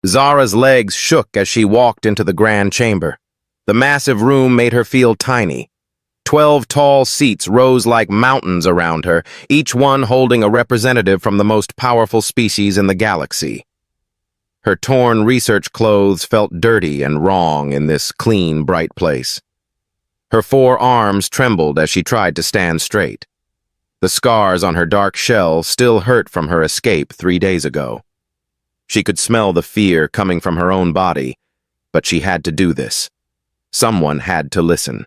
Zara's legs shook as she walked into the grand chamber. The massive room made her feel tiny. 12 tall seats rose like mountains around her, each one holding a representative from the most powerful species in the galaxy. Her torn research clothes felt dirty and wrong in this clean, bright place. Her 4 arms trembled as she tried to stand straight. The scars on her dark shell still hurt from her escape 3 days ago. She could smell the fear coming from her own body, but she had to do this. Someone had to listen.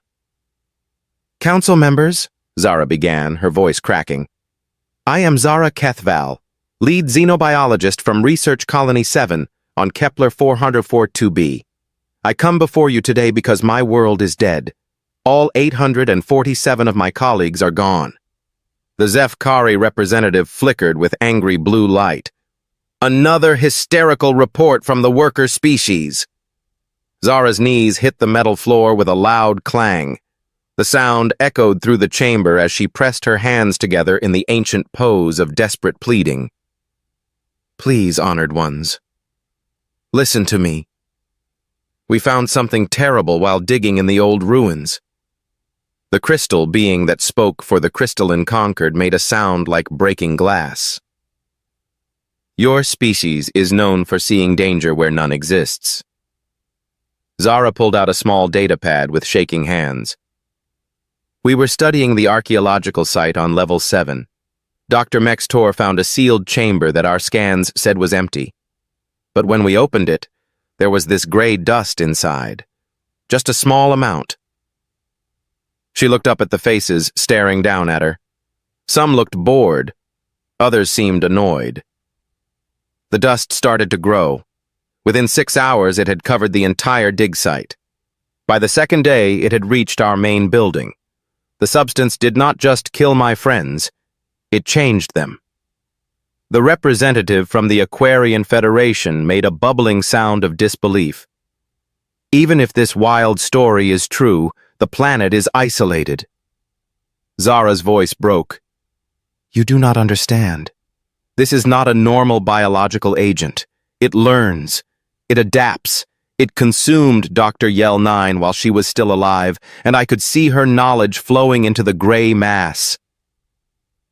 "Council members," Zara began, her voice cracking. "I am Zara Kethval, lead xenobiologist from Research Colony 7 on Kepler 404-2b. I come before you today because my world is dead. All 847 of my colleagues are gone." The Zefkari representative flickered with angry blue light. Another hysterical report from the worker species. Zara's knees hit the metal floor with a loud clang. The sound echoed through the chamber as she pressed her hands together in the ancient pose of desperate pleading. "Please, honored ones, listen to me. We found something terrible while digging in the old ruins." The crystal being that spoke for the crystalline conquered made a sound like breaking glass. "Your species is known for seeing danger where none exists." Zara pulled out a small data pad with shaking hands. "We were studying the archaeological site on level 7. Dr. Mextor found a sealed chamber that our scans said was empty. But when we opened it, there was this gray dust inside. Just a small amount." She looked up at the faces staring down at her. Some looked bored. Others seemed annoyed. The dust started to grow. Within 6 hours, it had covered the entire dig site. By the second day, it had reached our main building. The substance did not just kill my friends, it changed them. The representative from the Aquarian Federation made a bubbling sound of disbelief. "Even if this wild story is true, the planet is isolated." Zara's voice broke. "You do not understand. This is not a normal biological agent. It learns. It adapts. It consumed Dr. Yell 9 while she was still alive, and I could see her knowledge flowing into the gray mass."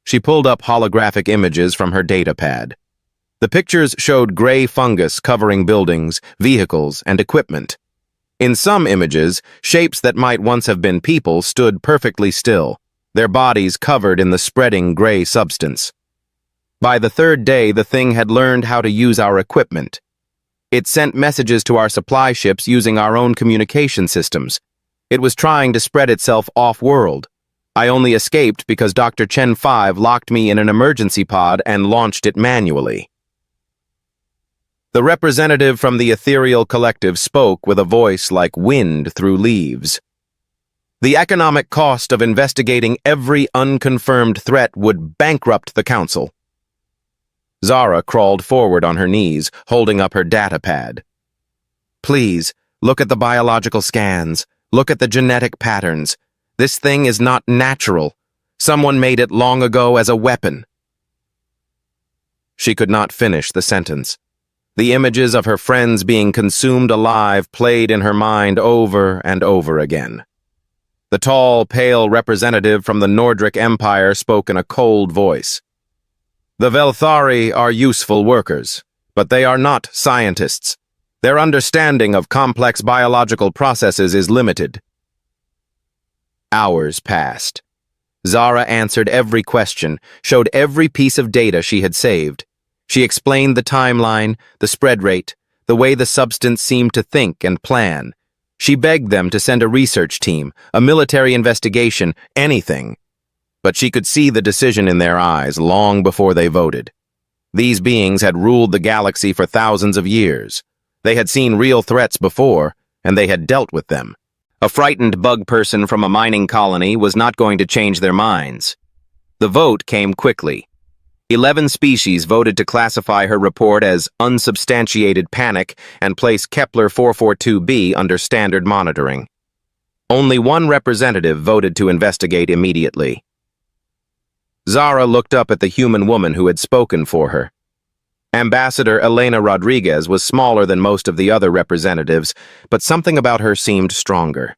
She pulled up holographic images from her data pad. The pictures showed gray fungus covering buildings, vehicles, and equipment. In some images, shapes that might once have been people stood perfectly still, their bodies covered in the spreading gray substance. By the 3rd day, the thing had learned how to use our equipment. It sent messages to our supply ships using our own communication systems. It was trying to spread itself off-world. I only escaped because Dr. Chen 5 locked me in an emergency pod and launched it manually. The representative from the ethereal collective spoke with a voice like wind through leaves. "The economic cost of investigating every unconfirmed threat would bankrupt the Council." Zara crawled forward on her knees, holding up her data pad. "Please, look at the biological scans. Look at the genetic patterns. This thing is not natural. Someone made it long ago as a weapon." She could not finish the sentence. The images of her friends being consumed alive played in her mind over and over again. The tall, pale representative from the Nordric Empire spoke in a cold voice. "The Velthari are useful workers, but they are not scientists. Their understanding of complex biological processes is limited." Hours passed. Zara answered every question, showed every piece of data she had saved. She explained the timeline, the spread rate, the way the substance seemed to think and plan. She begged them to send a research team, a military investigation, anything. But she could see the decision in their eyes long before they voted. These beings had ruled the galaxy for thousands of years. They had seen real threats before, and they had dealt with them. A frightened bug person from a mining colony was not going to change their minds. The vote came quickly. 11 species voted to classify her report as unsubstantiated panic and place Kepler 442b under standard monitoring. Only one representative voted to investigate immediately. Zara looked up at the human woman who had spoken for her. Ambassador Elena Rodriguez was smaller than most of the other representatives, but something about her seemed stronger.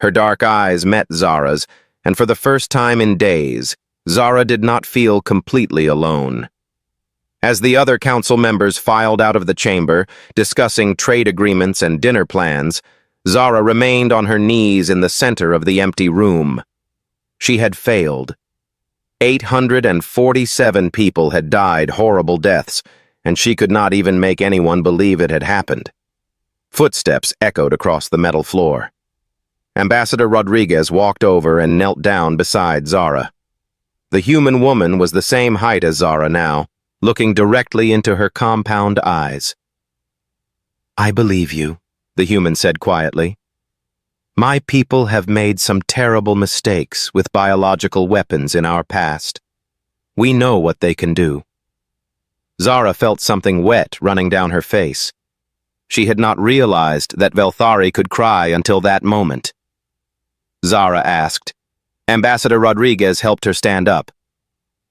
Her dark eyes met Zara's, and for the first time in days, Zara did not feel completely alone. As the other council members filed out of the chamber, discussing trade agreements and dinner plans, Zara remained on her knees in the center of the empty room. She had failed. 847 people had died horrible deaths, and she could not even make anyone believe it had happened. Footsteps echoed across the metal floor. Ambassador Rodriguez walked over and knelt down beside Zara. The human woman was the same height as Zara now, looking directly into her compound eyes. "I believe you," the human said quietly. "My people have made some terrible mistakes with biological weapons in our past. We know what they can do." Zara felt something wet running down her face. She had not realized that Velthari could cry until that moment. Zara asked. Ambassador Rodriguez helped her stand up.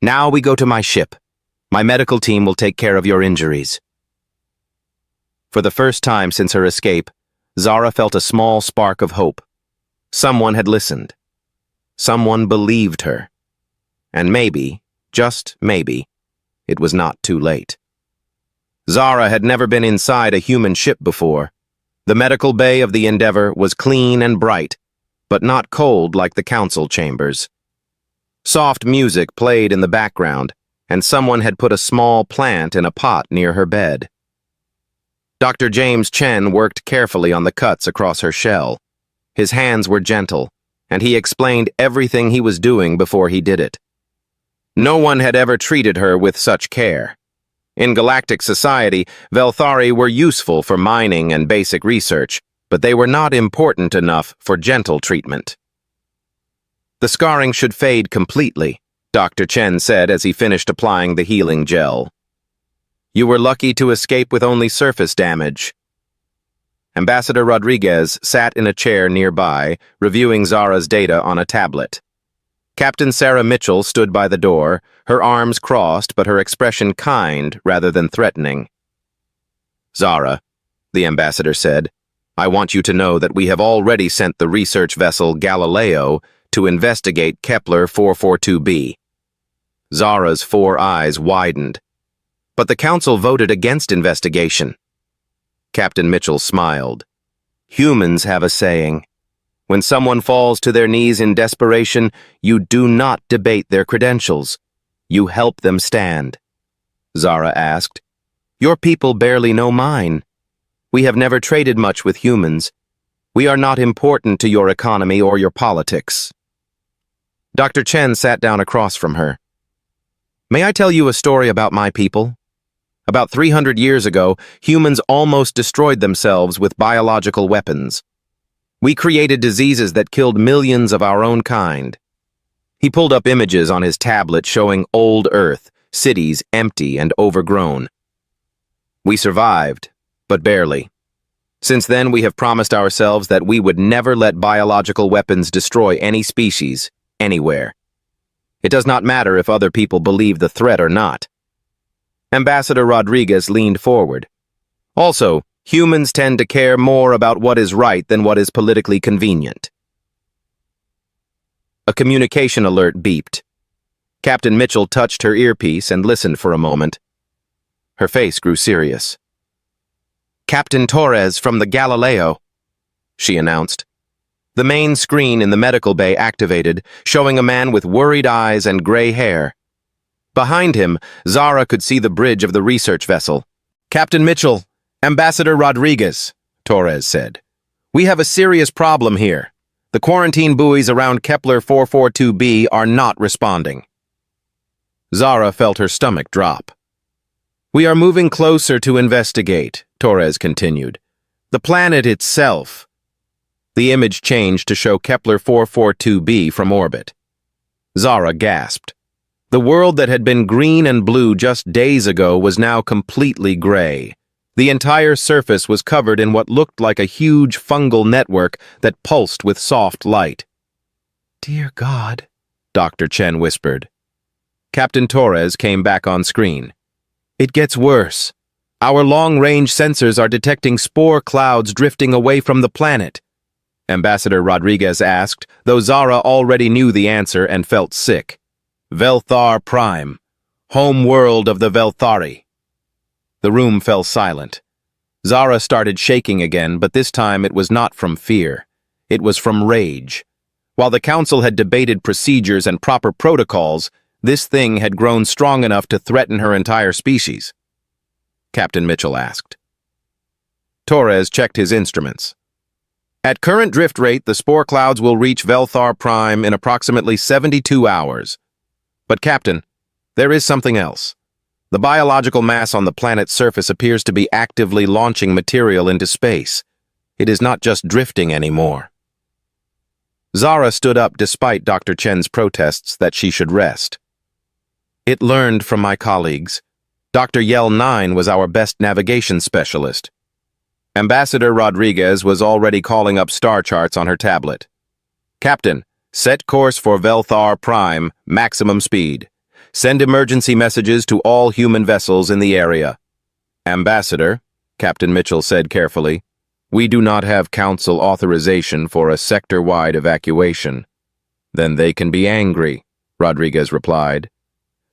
"Now we go to my ship. My medical team will take care of your injuries." For the first time since her escape, Zara felt a small spark of hope. Someone had listened. Someone believed her. And maybe, just maybe, it was not too late. Zara had never been inside a human ship before. The medical bay of the Endeavor was clean and bright, but not cold like the council chambers. Soft music played in the background, and someone had put a small plant in a pot near her bed. Dr. James Chen worked carefully on the cuts across her shell. His hands were gentle, and he explained everything he was doing before he did it. No one had ever treated her with such care. In galactic society, Velthari were useful for mining and basic research, but they were not important enough for gentle treatment. "The scarring should fade completely," Dr. Chen said as he finished applying the healing gel. "You were lucky to escape with only surface damage." Ambassador Rodriguez sat in a chair nearby, reviewing Zara's data on a tablet. Captain Sarah Mitchell stood by the door, her arms crossed but her expression kind rather than threatening. "Zara," the ambassador said, "I want you to know that we have already sent the research vessel Galileo to investigate Kepler 442b. Zara's 4 eyes widened. "But the council voted against investigation." Captain Mitchell smiled. "Humans have a saying. When someone falls to their knees in desperation, you do not debate their credentials. You help them stand." Zara asked, "Your people barely know mine. We have never traded much with humans. We are not important to your economy or your politics." Dr. Chen sat down across from her. "May I tell you a story about my people? About 300 years ago, humans almost destroyed themselves with biological weapons. We created diseases that killed millions of our own kind." He pulled up images on his tablet showing old Earth, cities empty and overgrown. "We survived, but barely. Since then, we have promised ourselves that we would never let biological weapons destroy any species, anywhere. It does not matter if other people believe the threat or not." Ambassador Rodriguez leaned forward. "Also, humans tend to care more about what is right than what is politically convenient." A communication alert beeped. Captain Mitchell touched her earpiece and listened for a moment. Her face grew serious. "Captain Torres from the Galileo," she announced. The main screen in the medical bay activated, showing a man with worried eyes and gray hair. Behind him, Zara could see the bridge of the research vessel. "Captain Mitchell, Ambassador Rodriguez," Torres said. "We have a serious problem here. The quarantine buoys around Kepler 442b are not responding." Zara felt her stomach drop. "We are moving closer to investigate," Torres continued. "The planet itself." The image changed to show Kepler 442b from orbit. Zara gasped. The world that had been green and blue just days ago was now completely gray. The entire surface was covered in what looked like a huge fungal network that pulsed with soft light. "Dear God," Dr. Chen whispered. Captain Torres came back on screen. It gets worse. Our long-range sensors are detecting spore clouds drifting away from the planet, Ambassador Rodriguez asked, though Zara already knew the answer and felt sick. Velthar Prime, home world of the Velthari. The room fell silent. Zara started shaking again, but this time it was not from fear. It was from rage. While the council had debated procedures and proper protocols, this thing had grown strong enough to threaten her entire species. Captain Mitchell asked. Torres checked his instruments. At current drift rate, the spore clouds will reach Velthar Prime in approximately 72 hours. But, Captain, there is something else. The biological mass on the planet's surface appears to be actively launching material into space. It is not just drifting anymore. Zara stood up despite Dr. Chen's protests that she should rest. It learned from my colleagues. Dr. Yell 9 was our best navigation specialist. Ambassador Rodriguez was already calling up star charts on her tablet. Captain, set course for Velthar Prime, maximum speed. Send emergency messages to all human vessels in the area. Ambassador, Captain Mitchell said carefully, we do not have council authorization for a sector-wide evacuation. Then they can be angry, Rodriguez replied.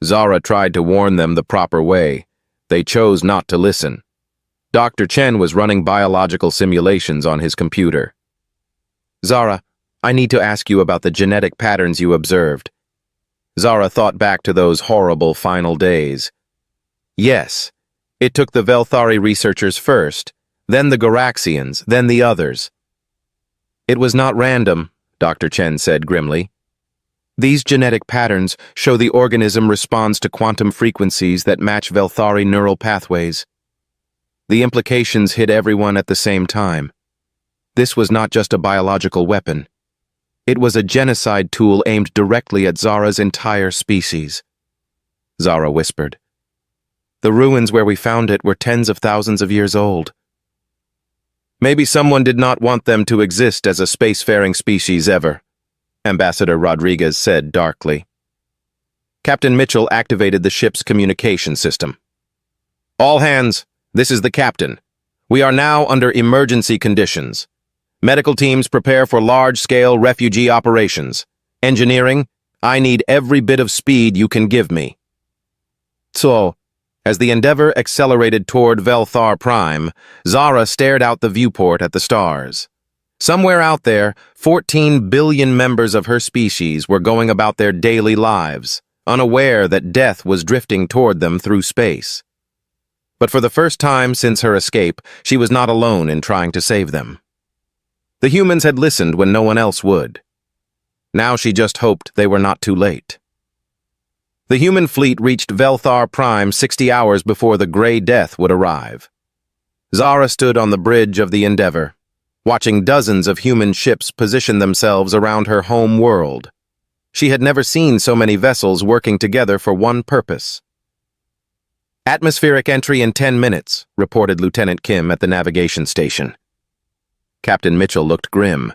Zara tried to warn them the proper way. They chose not to listen. Dr. Chen was running biological simulations on his computer. Zara, I need to ask you about the genetic patterns you observed. Zara thought back to those horrible final days. Yes, it took the Velthari researchers first, then the Garaxians, then the others. It was not random, Dr. Chen said grimly. These genetic patterns show the organism responds to quantum frequencies that match Velthari neural pathways. The implications hit everyone at the same time. This was not just a biological weapon. It was a genocide tool aimed directly at Zara's entire species. Zara whispered. The ruins where we found it were tens of thousands of years old. Maybe someone did not want them to exist as a spacefaring species ever, Ambassador Rodriguez said darkly. Captain Mitchell activated the ship's communication system. All hands, this is the captain. We are now under emergency conditions. Medical teams prepare for large-scale refugee operations. Engineering, I need every bit of speed you can give me. So, as the Endeavour accelerated toward Velthar Prime, Zara stared out the viewport at the stars. Somewhere out there, 14 billion members of her species were going about their daily lives, unaware that death was drifting toward them through space. But for the first time since her escape, she was not alone in trying to save them. The humans had listened when no one else would. Now she just hoped they were not too late. The human fleet reached Velthar Prime 60 hours before the Grey Death would arrive. Zara stood on the bridge of the Endeavour, watching dozens of human ships position themselves around her home world. She had never seen so many vessels working together for one purpose. Atmospheric entry in 10 minutes, reported Lieutenant Kim at the navigation station. Captain Mitchell looked grim.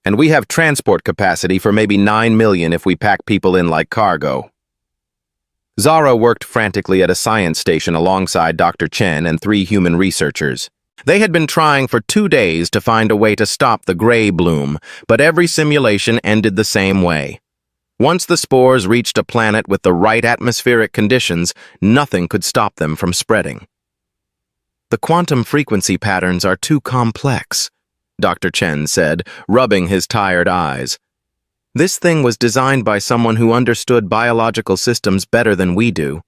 And we have transport capacity for maybe 9 million if we pack people in like cargo. Zara worked frantically at a science station alongside Dr. Chen and 3 human researchers. They had been trying for 2 days to find a way to stop the gray bloom, but every simulation ended the same way. Once the spores reached a planet with the right atmospheric conditions, nothing could stop them from spreading. The quantum frequency patterns are too complex, Dr. Chen said, rubbing his tired eyes. This thing was designed by someone who understood biological systems better than we do.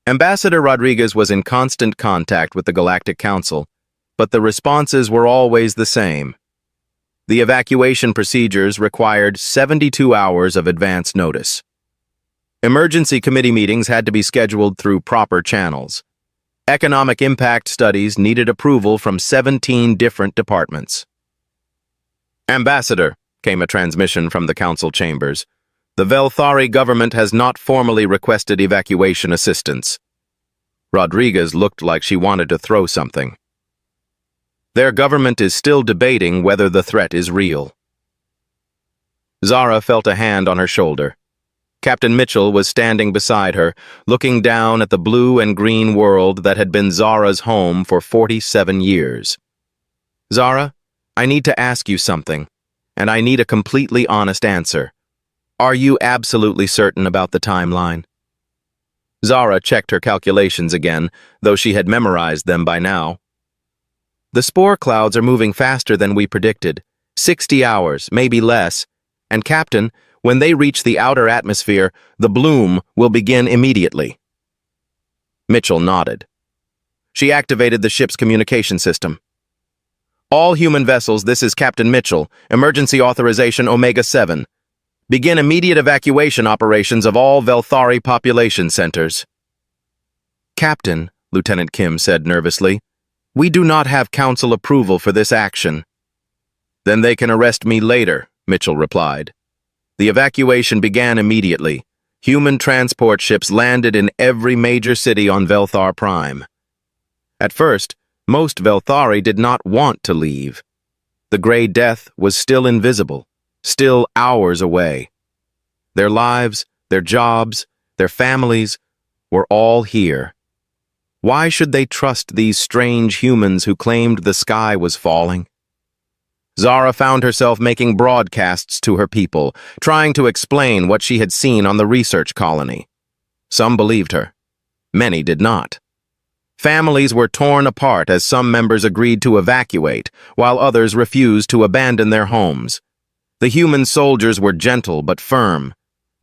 Ambassador Rodriguez was in constant contact with the Galactic Council, but the responses were always the same. The evacuation procedures required 72 hours of advance notice. Emergency committee meetings had to be scheduled through proper channels. Economic impact studies needed approval from 17 different departments. Ambassador, came a transmission from the council chambers. The Velthari government has not formally requested evacuation assistance. Rodriguez looked like she wanted to throw something. Their government is still debating whether the threat is real. Zara felt a hand on her shoulder. Captain Mitchell was standing beside her, looking down at the blue and green world that had been Zara's home for 47 years. Zara, I need to ask you something, and I need a completely honest answer. Are you absolutely certain about the timeline? Zara checked her calculations again, though she had memorized them by now. The spore clouds are moving faster than we predicted. 60 hours, maybe less. And Captain, when they reach the outer atmosphere, the bloom will begin immediately. Mitchell nodded. She activated the ship's communication system. All human vessels, this is Captain Mitchell. Emergency authorization Omega-7. Begin immediate evacuation operations of all Velthari population centers. Captain, Lieutenant Kim said nervously, we do not have council approval for this action. Then they can arrest me later, Mitchell replied. The evacuation began immediately. Human transport ships landed in every major city on Velthar Prime. At first, most Velthari did not want to leave. The Grey Death was still invisible, still hours away. Their lives, their jobs, their families were all here. Why should they trust these strange humans who claimed the sky was falling? Zara found herself making broadcasts to her people, trying to explain what she had seen on the research colony. Some believed her. Many did not. Families were torn apart as some members agreed to evacuate, while others refused to abandon their homes. The human soldiers were gentle but firm.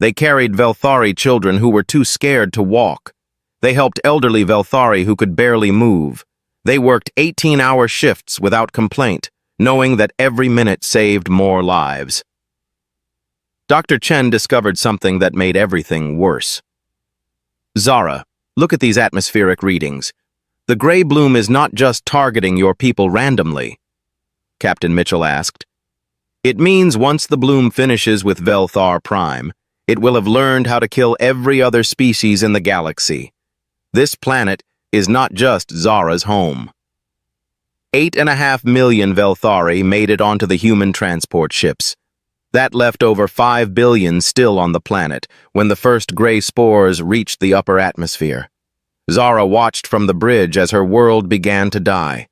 They carried Velthari children who were too scared to walk. They helped elderly Velthari who could barely move. They worked 18-hour shifts without complaint, knowing that every minute saved more lives. Dr. Chen discovered something that made everything worse. Zara, look at these atmospheric readings. The gray bloom is not just targeting your people randomly, Captain Mitchell asked. It means once the bloom finishes with Velthar Prime, it will have learned how to kill every other species in the galaxy. This planet is not just Zara's home. 8.5 million Velthari made it onto the human transport ships. That left over 5 billion still on the planet when the first gray spores reached the upper atmosphere. Zara watched from the bridge as her world began to die.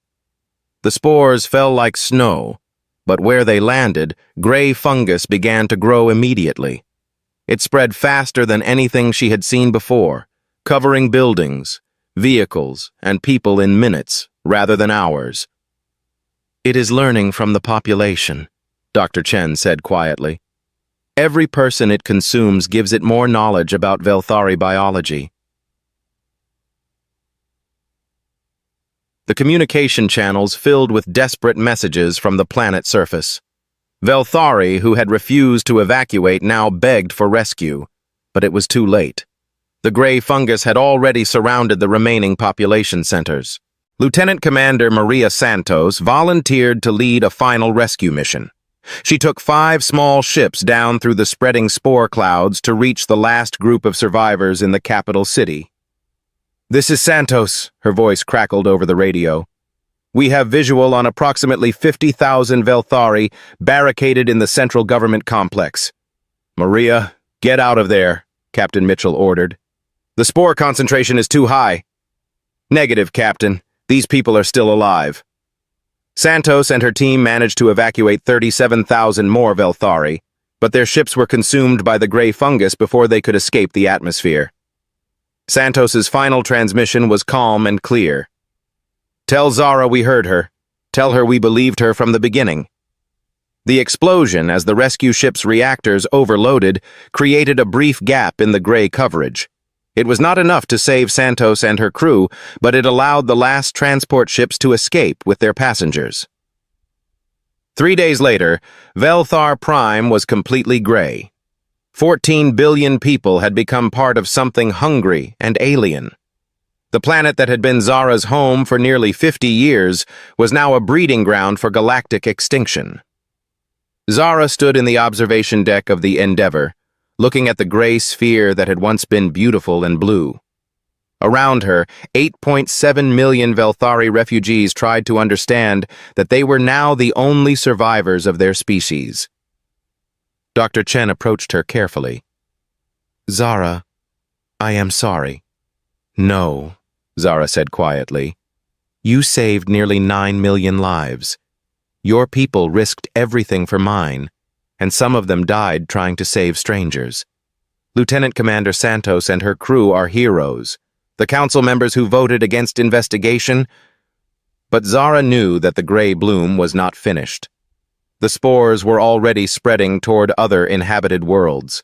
The spores fell like snow, but where they landed, gray fungus began to grow immediately. It spread faster than anything she had seen before, covering buildings, vehicles, and people in minutes rather than hours. It is learning from the population, Dr. Chen said quietly. Every person it consumes gives it more knowledge about Velthari biology. The communication channels filled with desperate messages from the planet's surface. Velthari, who had refused to evacuate, now begged for rescue, but it was too late. The gray fungus had already surrounded the remaining population centers. Lieutenant Commander Maria Santos volunteered to lead a final rescue mission. She took 5 small ships down through the spreading spore clouds to reach the last group of survivors in the capital city. "This is Santos," her voice crackled over the radio. "We have visual on approximately 50,000 Velthari barricaded in the central government complex." "Maria, get out of there," Captain Mitchell ordered. "The spore concentration is too high." "Negative, Captain. These people are still alive." Santos and her team managed to evacuate 37,000 more Velthari, but their ships were consumed by the gray fungus before they could escape the atmosphere. Santos's final transmission was calm and clear. "Tell Zara we heard her. Tell her we believed her from the beginning." The explosion, as the rescue ship's reactors overloaded, created a brief gap in the gray coverage. It was not enough to save Santos and her crew, but it allowed the last transport ships to escape with their passengers. 3 days later, Velthar Prime was completely gray. 14 billion people had become part of something hungry and alien. The planet that had been Zara's home for nearly 50 years was now a breeding ground for galactic extinction. Zara stood in the observation deck of the Endeavour, looking at the gray sphere that had once been beautiful and blue. Around her, 8.7 million Velthari refugees tried to understand that they were now the only survivors of their species. Dr. Chen approached her carefully. Zara, I am sorry. No, Zara said quietly. You saved nearly 9 million lives. Your people risked everything for mine, and some of them died trying to save strangers. Lieutenant Commander Santos and her crew are heroes. The council members who voted against investigation. But Zara knew that the gray bloom was not finished. The spores were already spreading toward other inhabited worlds,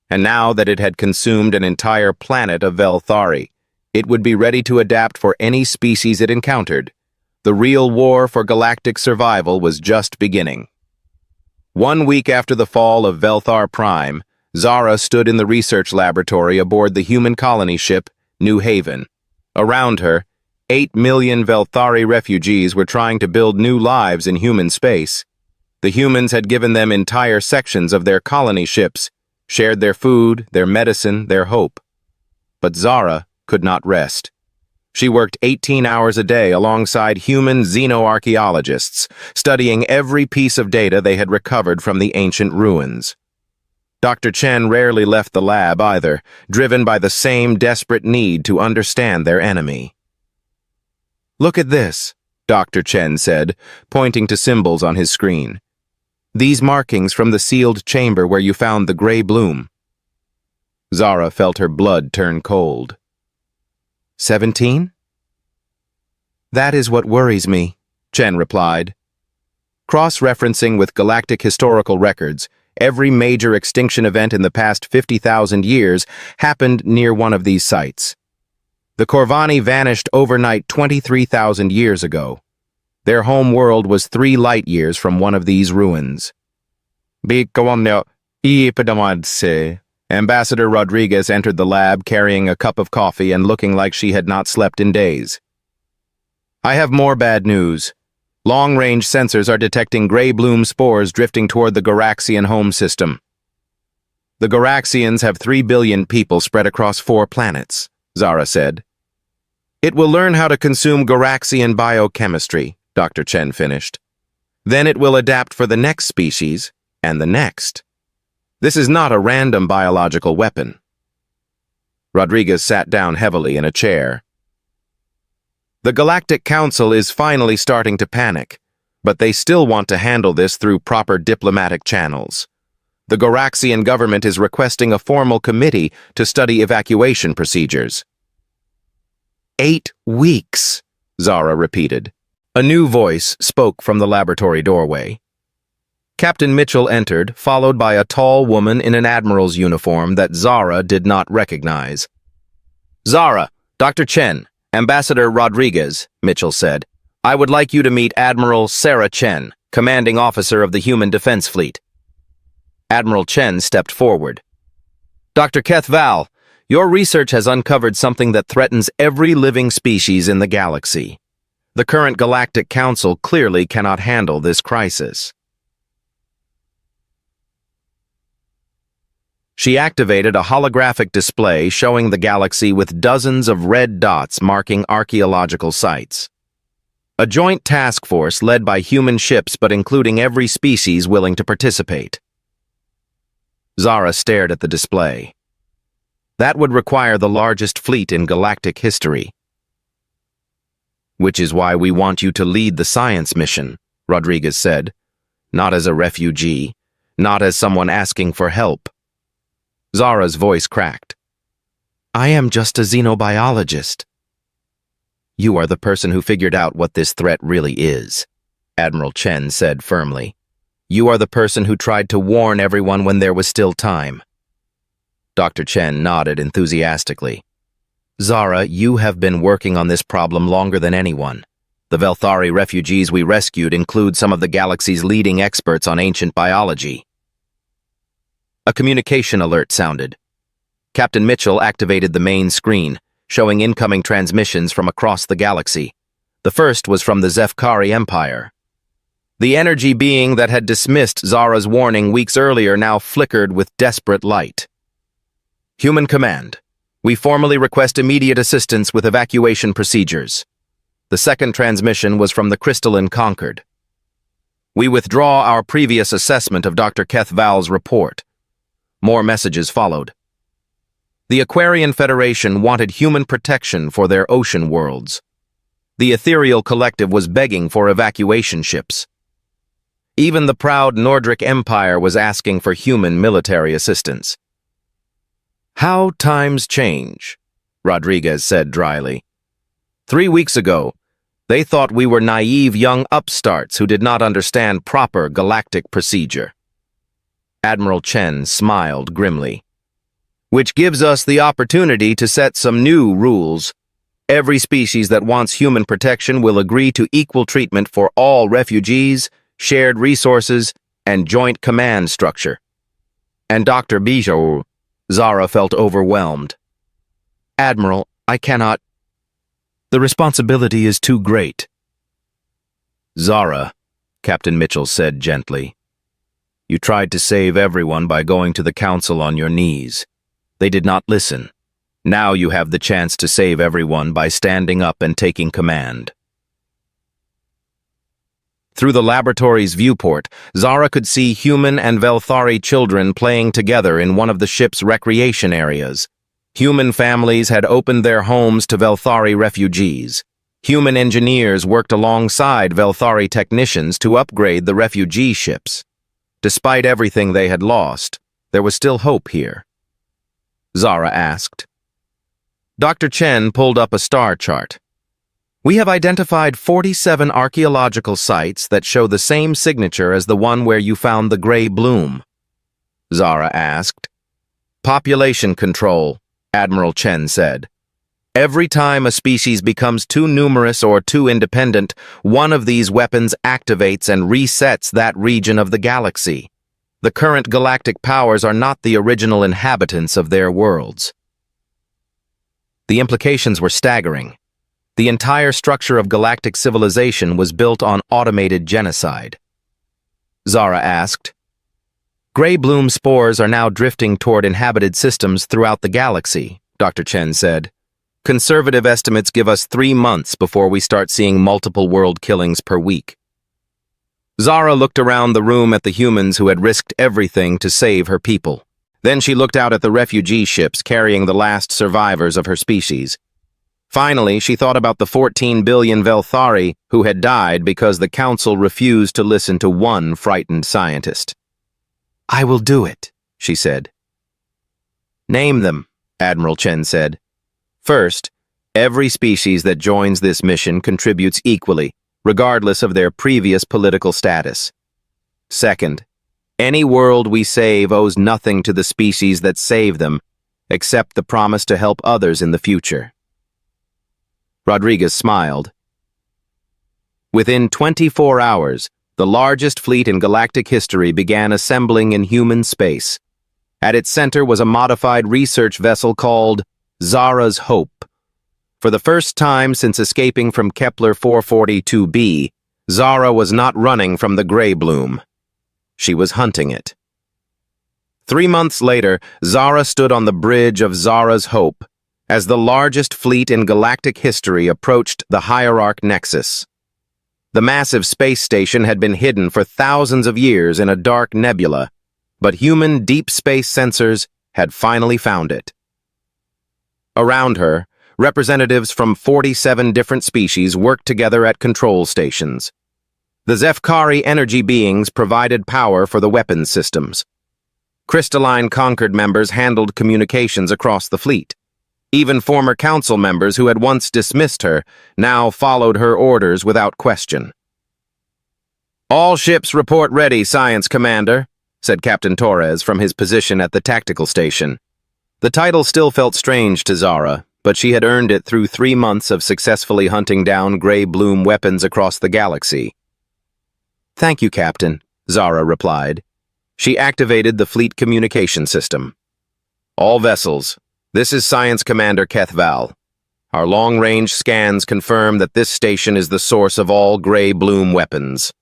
and now that it had consumed an entire planet of Velthari, it would be ready to adapt for any species it encountered. The real war for galactic survival was just beginning. 1 week after the fall of Velthar Prime, Zara stood in the research laboratory aboard the human colony ship New Haven. Around her, 8 million Velthari refugees were trying to build new lives in human space. The humans had given them entire sections of their colony ships, shared their food, their medicine, their hope. But Zara could not rest. She worked 18 hours a day alongside human xenoarchaeologists, studying every piece of data they had recovered from the ancient ruins. Dr. Chen rarely left the lab either, driven by the same desperate need to understand their enemy. Look at this, Dr. Chen said, pointing to symbols on his screen. These markings from the sealed chamber where you found the gray bloom. Zara felt her blood turn cold. 17? That is what worries me, Chen replied. Cross-referencing with galactic historical records, every major extinction event in the past 50,000 years happened near one of these sites. The Corvani vanished overnight 23,000 years ago. Their home world was 3 light years from one of these ruins. Ambassador Rodriguez entered the lab carrying a cup of coffee and looking like she had not slept in days. I have more bad news. Long-range sensors are detecting gray bloom spores drifting toward the Garaxian home system. The Garaxians have 3 billion people spread across 4 planets, Zara said. It will learn how to consume Garaxian biochemistry, Dr. Chen finished. Then it will adapt for the next species and the next. This is not a random biological weapon. Rodriguez sat down heavily in a chair. The Galactic Council is finally starting to panic, but they still want to handle this through proper diplomatic channels. The Garaxian government is requesting a formal committee to study evacuation procedures. 8 weeks, Zara repeated. A new voice spoke from the laboratory doorway. Captain Mitchell entered, followed by a tall woman in an admiral's uniform that Zara did not recognize. Zara, Dr. Chen, Ambassador Rodriguez, Mitchell said. I would like you to meet Admiral Sarah Chen, commanding officer of the Human Defense Fleet. Admiral Chen stepped forward. Dr. Keth Val, your research has uncovered something that threatens every living species in the galaxy. The current Galactic Council clearly cannot handle this crisis. She activated a holographic display showing the galaxy with dozens of red dots marking archaeological sites. A joint task force led by human ships but including every species willing to participate. Zara stared at the display. That would require the largest fleet in galactic history. Which is why we want you to lead the science mission, Rodriguez said. Not as a refugee, not as someone asking for help. Zara's voice cracked. I am just a xenobiologist. You are the person who figured out what this threat really is, Admiral Chen said firmly. You are the person who tried to warn everyone when there was still time. Dr. Chen nodded enthusiastically. Zara, you have been working on this problem longer than anyone. The Velthari refugees we rescued include some of the galaxy's leading experts on ancient biology. A communication alert sounded. Captain Mitchell activated the main screen, showing incoming transmissions from across the galaxy. The first was from the Zefkari Empire. The energy being that had dismissed Zara's warning weeks earlier now flickered with desperate light. Human Command, we formally request immediate assistance with evacuation procedures. The second transmission was from the Crystalline Concord. We withdraw our previous assessment of Dr. Keth Val's report. More messages followed. The Aquarian Federation wanted human protection for their ocean worlds. The ethereal collective was begging for evacuation ships. Even the proud Nordric Empire was asking for human military assistance. "How times change," Rodriguez said dryly. 3 weeks ago, they thought we were naive young upstarts who did not understand proper galactic procedure. Admiral Chen smiled grimly. "Which gives us the opportunity to set some new rules. Every species that wants human protection will agree to equal treatment for all refugees, shared resources, and joint command structure." And Dr. Bijou, Zara felt overwhelmed. "Admiral, I cannot. The responsibility is too great." "Zara," Captain Mitchell said gently, "you tried to save everyone by going to the Council on your knees. They did not listen. Now you have the chance to save everyone by standing up and taking command." Through the laboratory's viewport, Zara could see human and Velthari children playing together in one of the ship's recreation areas. Human families had opened their homes to Velthari refugees. Human engineers worked alongside Velthari technicians to upgrade the refugee ships. Despite everything they had lost, there was still hope here. Zara asked. Dr. Chen pulled up a star chart. "We have identified 47 archaeological sites that show the same signature as the one where you found the gray bloom." Zara asked. "Population control," Admiral Chen said. "Every time a species becomes too numerous or too independent, one of these weapons activates and resets that region of the galaxy. The current galactic powers are not the original inhabitants of their worlds." The implications were staggering. The entire structure of galactic civilization was built on automated genocide. Zara asked. "Gray bloom spores are now drifting toward inhabited systems throughout the galaxy," Dr. Chen said. "Conservative estimates give us 3 months before we start seeing multiple world killings per week." Zara looked around the room at the humans who had risked everything to save her people. Then she looked out at the refugee ships carrying the last survivors of her species. Finally, she thought about the 14 billion Velthari who had died because the Council refused to listen to one frightened scientist. "I will do it," she said. "Name them," Admiral Chen said. "First, every species that joins this mission contributes equally, regardless of their previous political status. Second, any world we save owes nothing to the species that save them, except the promise to help others in the future." Rodriguez smiled. Within 24 hours, the largest fleet in galactic history began assembling in human space. At its center was a modified research vessel called Zara's Hope. For the first time since escaping from Kepler 442b, Zara was not running from the gray bloom. She was hunting it. 3 months later, Zara stood on the bridge of Zara's Hope as the largest fleet in galactic history approached the Hierarch Nexus. The massive space station had been hidden for thousands of years in a dark nebula, but human deep space sensors had finally found it. Around her, representatives from 47 different species worked together at control stations. The Zefkari energy beings provided power for the weapons systems. Crystalline Concord members handled communications across the fleet. Even former council members who had once dismissed her now followed her orders without question. "All ships report ready, Science Commander," said Captain Torres from his position at the tactical station. The title still felt strange to Zara, but she had earned it through 3 months of successfully hunting down gray bloom weapons across the galaxy. "Thank you, Captain," Zara replied. She activated the fleet communication system. "All vessels, this is Science Commander Kethval. Our long-range scans confirm that this station is the source of all gray bloom weapons."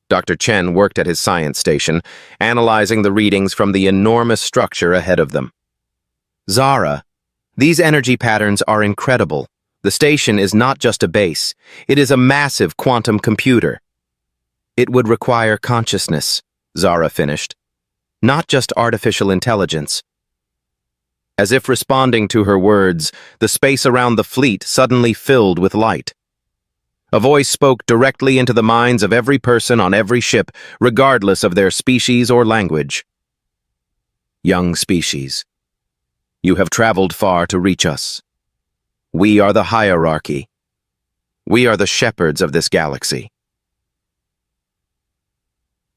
Dr. Chen worked at his science station, analyzing the readings from the enormous structure ahead of them. "Zara, these energy patterns are incredible. The station is not just a base. It is a massive quantum computer." "It would require consciousness," Zara finished. "Not just artificial intelligence." As if responding to her words, the space around the fleet suddenly filled with light. A voice spoke directly into the minds of every person on every ship, regardless of their species or language. Young species, you have traveled far to reach us. We are the hierarchy. We are the shepherds of this galaxy.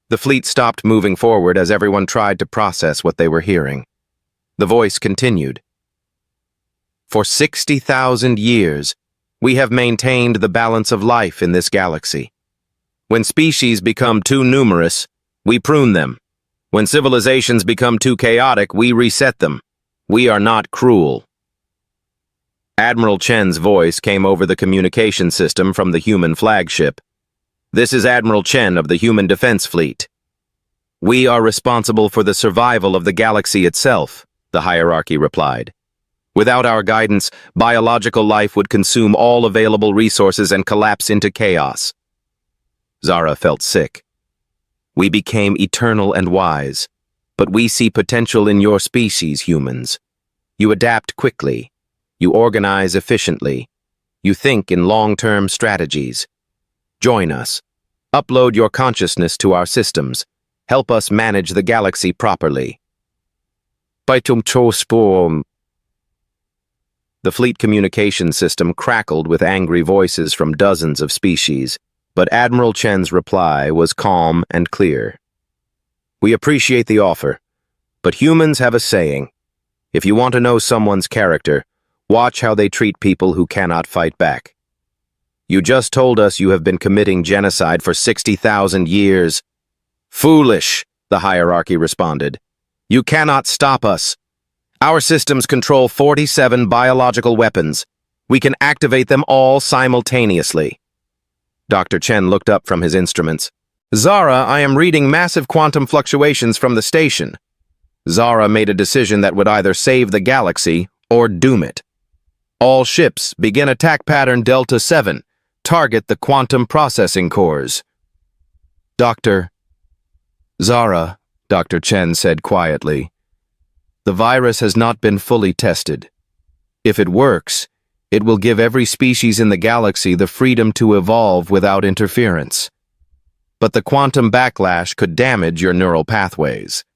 The fleet stopped moving forward as everyone tried to process what they were hearing. The voice continued. For 60,000 years, we have maintained the balance of life in this galaxy. When species become too numerous, we prune them. When civilizations become too chaotic, we reset them. We are not cruel. Admiral Chen's voice came over the communication system from the human flagship. This is Admiral Chen of the Human Defense Fleet. We are responsible for the survival of the galaxy itself, the hierarchy replied. Without our guidance, biological life would consume all available resources and collapse into chaos. Zara felt sick. We became eternal and wise, but we see potential in your species, humans. You adapt quickly. You organize efficiently. You think in long-term strategies. Join us. Upload your consciousness to our systems. Help us manage the galaxy properly. The fleet communication system crackled with angry voices from dozens of species, but Admiral Chen's reply was calm and clear. We appreciate the offer, but humans have a saying. If you want to know someone's character, watch how they treat people who cannot fight back. You just told us you have been committing genocide for 60,000 years. Foolish, the hierarchy responded. You cannot stop us. Our systems control 47 biological weapons. We can activate them all simultaneously. Dr. Chen looked up from his instruments. Zara, I am reading massive quantum fluctuations from the station. Zara made a decision that would either save the galaxy or doom it. All ships, begin attack pattern Delta 7. Target the quantum processing cores. Zara, Dr. Chen said quietly. The virus has not been fully tested. If it works, it will give every species in the galaxy the freedom to evolve without interference. But the quantum backlash could damage your neural pathways.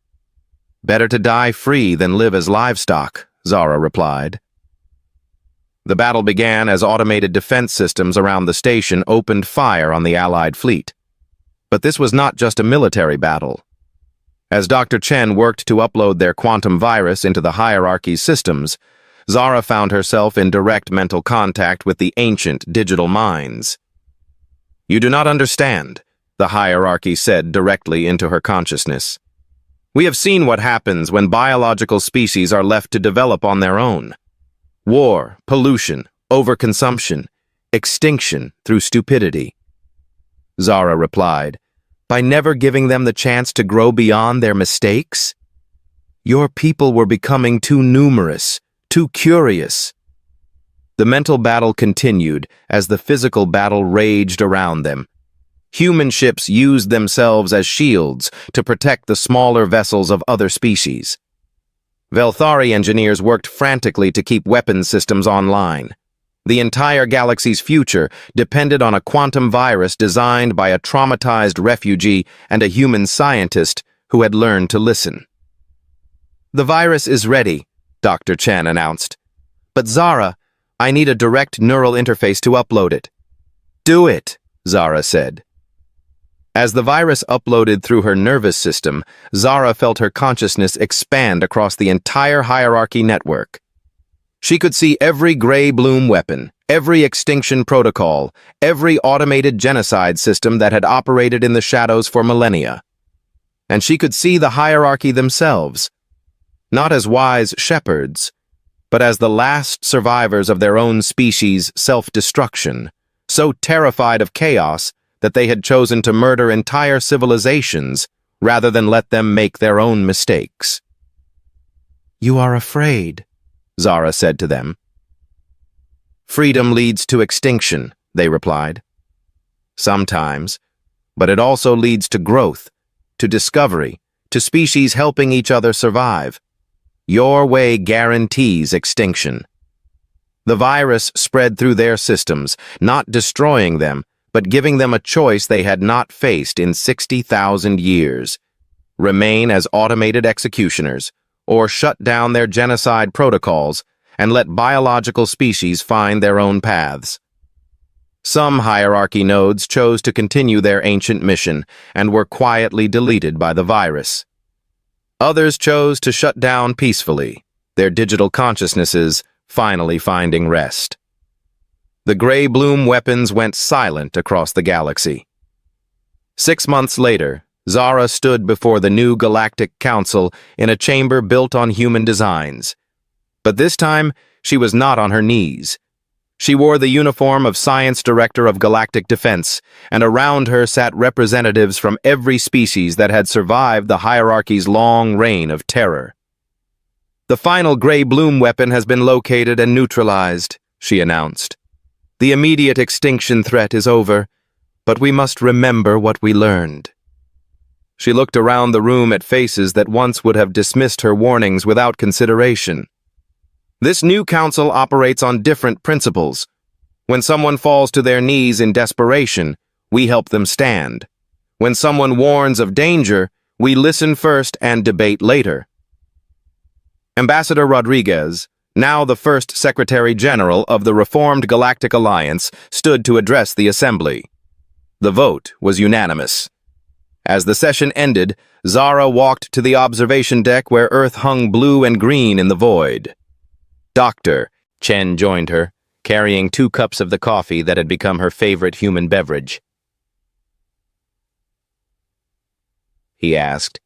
Better to die free than live as livestock, Zara replied. The battle began as automated defense systems around the station opened fire on the Allied fleet. But this was not just a military battle. As Dr. Chen worked to upload their quantum virus into the hierarchy's systems, Zara found herself in direct mental contact with the ancient digital minds. You do not understand, the hierarchy said directly into her consciousness. We have seen what happens when biological species are left to develop on their own. War, pollution, overconsumption, extinction through stupidity. Zara replied, by never giving them the chance to grow beyond their mistakes? Your people were becoming too numerous, too curious. The mental battle continued as the physical battle raged around them. Human ships used themselves as shields to protect the smaller vessels of other species. Velthari engineers worked frantically to keep weapons systems online. The entire galaxy's future depended on a quantum virus designed by a traumatized refugee and a human scientist who had learned to listen. The virus is ready, Dr. Chen announced. But Zara, I need a direct neural interface to upload it. Do it, Zara said. As the virus uploaded through her nervous system, Zara felt her consciousness expand across the entire hierarchy network. She could see every gray bloom weapon, every extinction protocol, every automated genocide system that had operated in the shadows for millennia. And she could see the hierarchy themselves, not as wise shepherds, but as the last survivors of their own species' self-destruction, so terrified of chaos that they had chosen to murder entire civilizations rather than let them make their own mistakes. You are afraid, Zara said to them. Freedom leads to extinction, they replied. Sometimes, but it also leads to growth, to discovery, to species helping each other survive. Your way guarantees extinction. The virus spread through their systems, not destroying them, but giving them a choice they had not faced in 60,000 years. Remain as automated executioners, or shut down their genocide protocols and let biological species find their own paths. Some hierarchy nodes chose to continue their ancient mission and were quietly deleted by the virus. Others chose to shut down peacefully, their digital consciousnesses finally finding rest. The gray-bloom weapons went silent across the galaxy. 6 months later, Zara stood before the new Galactic Council in a chamber built on human designs. But this time, she was not on her knees. She wore the uniform of Science Director of Galactic Defense, and around her sat representatives from every species that had survived the hierarchy's long reign of terror. "The final gray-bloom weapon has been located and neutralized," she announced. "The immediate extinction threat is over, but we must remember what we learned." She looked around the room at faces that once would have dismissed her warnings without consideration. This new council operates on different principles. When someone falls to their knees in desperation, we help them stand. When someone warns of danger, we listen first and debate later. Ambassador Rodriguez, now the first Secretary General of the Reformed Galactic Alliance, stood to address the Assembly. The vote was unanimous. As the session ended, Zara walked to the observation deck where Earth hung blue and green in the void. "Doctor," Chen joined her, carrying 2 cups of the coffee that had become her favorite human beverage. He asked.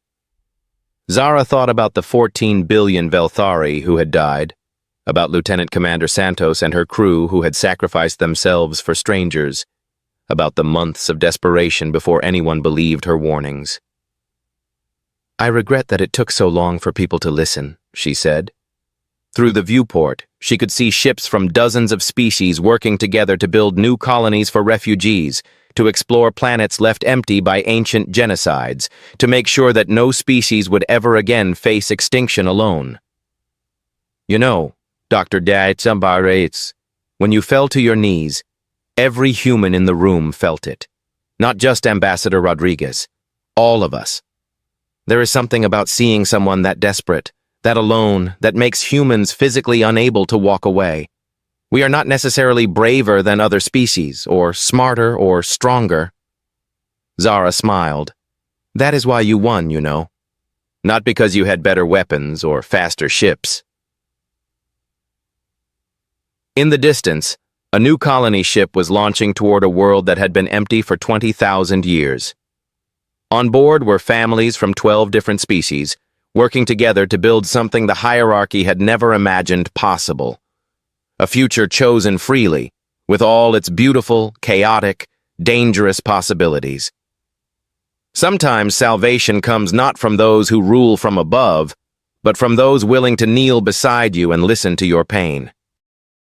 Zara thought about the 14 billion Velthari who had died, about Lieutenant Commander Santos and her crew who had sacrificed themselves for strangers, about the months of desperation before anyone believed her warnings. "I regret that it took so long for people to listen," she said. Through the viewport, she could see ships from dozens of species working together to build new colonies for refugees, to explore planets left empty by ancient genocides, to make sure that no species would ever again face extinction alone. "You know, Dr. Daitsambaretz, when you fell to your knees, every human in the room felt it. Not just Ambassador Rodriguez. All of us. There is something about seeing someone that desperate, that alone, that makes humans physically unable to walk away. We are not necessarily braver than other species, or smarter or stronger." Zara smiled. "That is why you won, you know. Not because you had better weapons or faster ships." In the distance, a new colony ship was launching toward a world that had been empty for 20,000 years. On board were families from 12 different species, working together to build something the hierarchy had never imagined possible. A future chosen freely, with all its beautiful, chaotic, dangerous possibilities. Sometimes salvation comes not from those who rule from above, but from those willing to kneel beside you and listen to your pain.